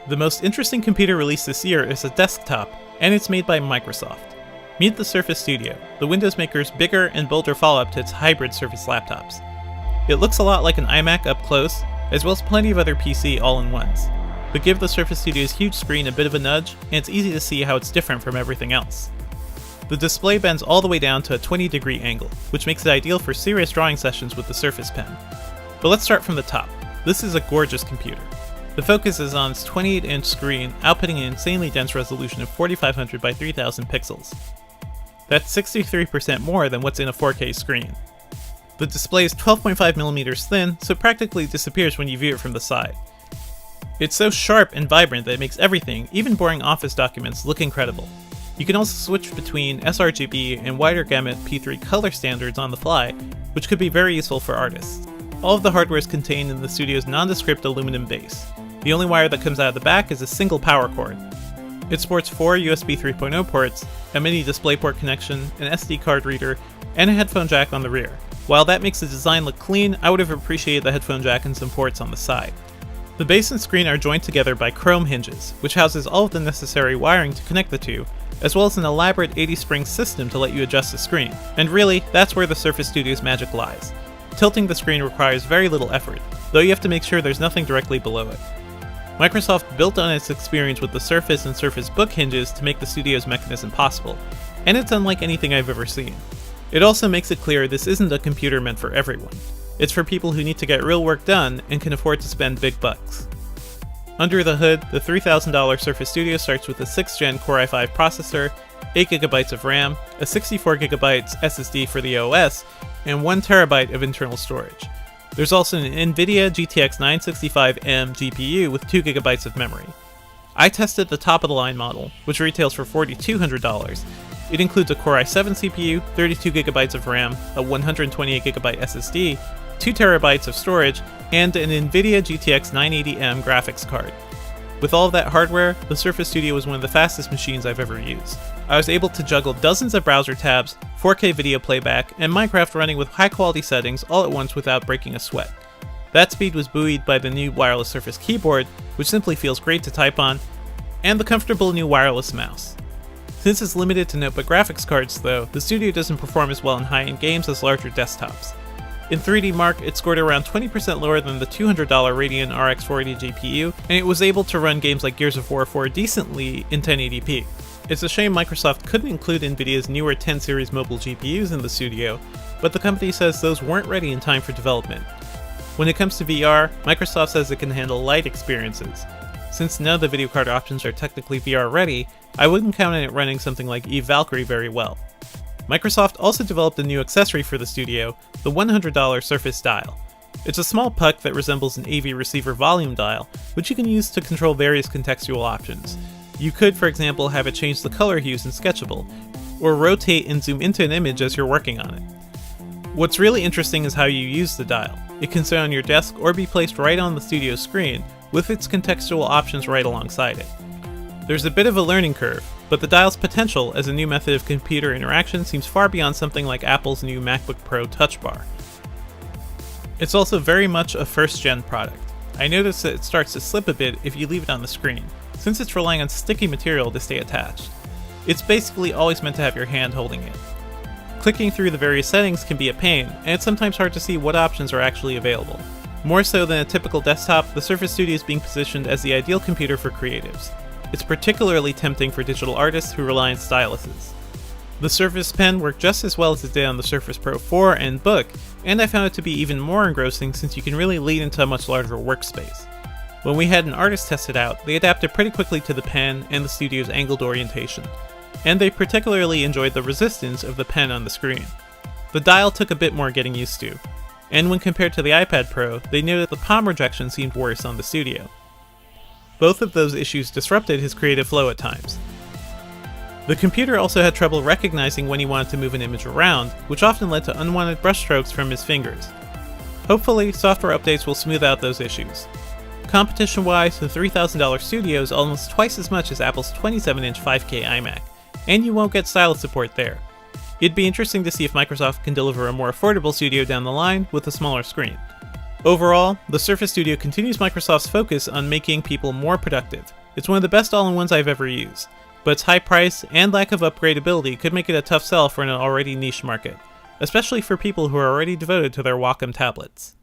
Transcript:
The most interesting computer released this year is a desktop, and it's made by Microsoft. Meet the Surface Studio, the Windows maker's bigger and bolder follow-up to its hybrid Surface laptops. It looks a lot like an iMac up close, as well as plenty of other PC all-in-ones, but give the Surface Studio's huge screen a bit of a nudge, and it's easy to see how it's different from everything else. The display bends all the way down to a 20-degree angle, which makes it ideal for serious drawing sessions with the Surface Pen. But let's start from the top. This is a gorgeous computer. The focus is on its 28-inch screen, outputting an insanely dense resolution of 4500 by 3000 pixels. That's 63% more than what's in a 4K screen. The display is 12.5mm thin, so it practically disappears when you view it from the side. It's so sharp and vibrant that it makes everything, even boring Office documents, look incredible. You can also switch between sRGB and wider gamut P3 color standards on the fly, which could be very useful for artists. All of the hardware is contained in the studio's nondescript aluminum base. The only wire that comes out of the back is a single power cord. It sports 4 USB 3.0 ports, a mini DisplayPort connection, an SD card reader, and a headphone jack on the rear. While that makes the design look clean, I would have appreciated the headphone jack and some ports on the side. The base and screen are joined together by chrome hinges, which houses all of the necessary wiring to connect the two, as well as an elaborate 80-spring system to let you adjust the screen. And really, that's where the Surface Studio's magic lies. Tilting the screen requires very little effort, though you have to make sure there's nothing directly below it. Microsoft built on its experience with the Surface and Surface Book hinges to make the Studio's mechanism possible, and it's unlike anything I've ever seen. It also makes it clear this isn't a computer meant for everyone. It's for people who need to get real work done and can afford to spend big bucks. Under the hood, the $3,000 Surface Studio starts with a 6th Gen Core i5 processor, 8GB of RAM, a 64GB SSD for the OS, and 1TB of internal storage. There's also an NVIDIA GTX 965M GPU with 2GB of memory. I tested the top-of-the-line model, which retails for $4,200. It includes a Core i7 CPU, 32GB of RAM, a 128GB SSD, 2TB of storage, and an NVIDIA GTX 980M graphics card. With all of that hardware, the Surface Studio was one of the fastest machines I've ever used. I was able to juggle dozens of browser tabs, 4K video playback, and Minecraft running with high-quality settings all at once without breaking a sweat. That speed was buoyed by the new wireless Surface keyboard, which simply feels great to type on, and the comfortable new wireless mouse. Since it's limited to notebook graphics cards though, the Studio doesn't perform as well in high-end games as larger desktops. In 3D Mark, it scored around 20% lower than the $200 Radeon RX 480 GPU, and it was able to run games like Gears of War 4 decently in 1080p. It's a shame Microsoft couldn't include Nvidia's newer 10 series mobile GPUs in the Studio, but the company says those weren't ready in time for development. When it comes to VR, Microsoft says it can handle light experiences. Since none of the video card options are technically VR ready, I wouldn't count on it running something like Eve Valkyrie very well. Microsoft also developed a new accessory for the Studio, the $100 Surface Dial. It's a small puck that resembles an AV receiver volume dial, which you can use to control various contextual options. You could, for example, have it change the color hues in Sketchable, or rotate and zoom into an image as you're working on it. What's really interesting is how you use the dial. It can sit on your desk or be placed right on the Studio screen, with its contextual options right alongside it. There's a bit of a learning curve, but the dial's potential as a new method of computer interaction seems far beyond something like Apple's new MacBook Pro Touch Bar. It's also very much a first-gen product. I noticed that it starts to slip a bit if you leave it on the screen, since it's relying on sticky material to stay attached. It's basically always meant to have your hand holding it. Clicking through the various settings can be a pain, and it's sometimes hard to see what options are actually available. More so than a typical desktop, the Surface Studio is being positioned as the ideal computer for creatives. It's particularly tempting for digital artists who rely on styluses. The Surface Pen worked just as well as it did on the Surface Pro 4 and Book, and I found it to be even more engrossing since you can really lean into a much larger workspace. When we had an artist test it out, they adapted pretty quickly to the pen and the Studio's angled orientation, and they particularly enjoyed the resistance of the pen on the screen. The dial took a bit more getting used to, and when compared to the iPad Pro, they noted the palm rejection seemed worse on the Studio. Both of those issues disrupted his creative flow at times. The computer also had trouble recognizing when he wanted to move an image around, which often led to unwanted brushstrokes from his fingers. Hopefully, software updates will smooth out those issues. Competition-wise, the $3,000 Studio is almost twice as much as Apple's 27-inch 5K iMac, and you won't get stylus support there. It'd be interesting to see if Microsoft can deliver a more affordable Studio down the line with a smaller screen. Overall, the Surface Studio continues Microsoft's focus on making people more productive. It's one of the best all-in-ones I've ever used, but its high price and lack of upgradability could make it a tough sell for an already niche market, especially for people who are already devoted to their Wacom tablets.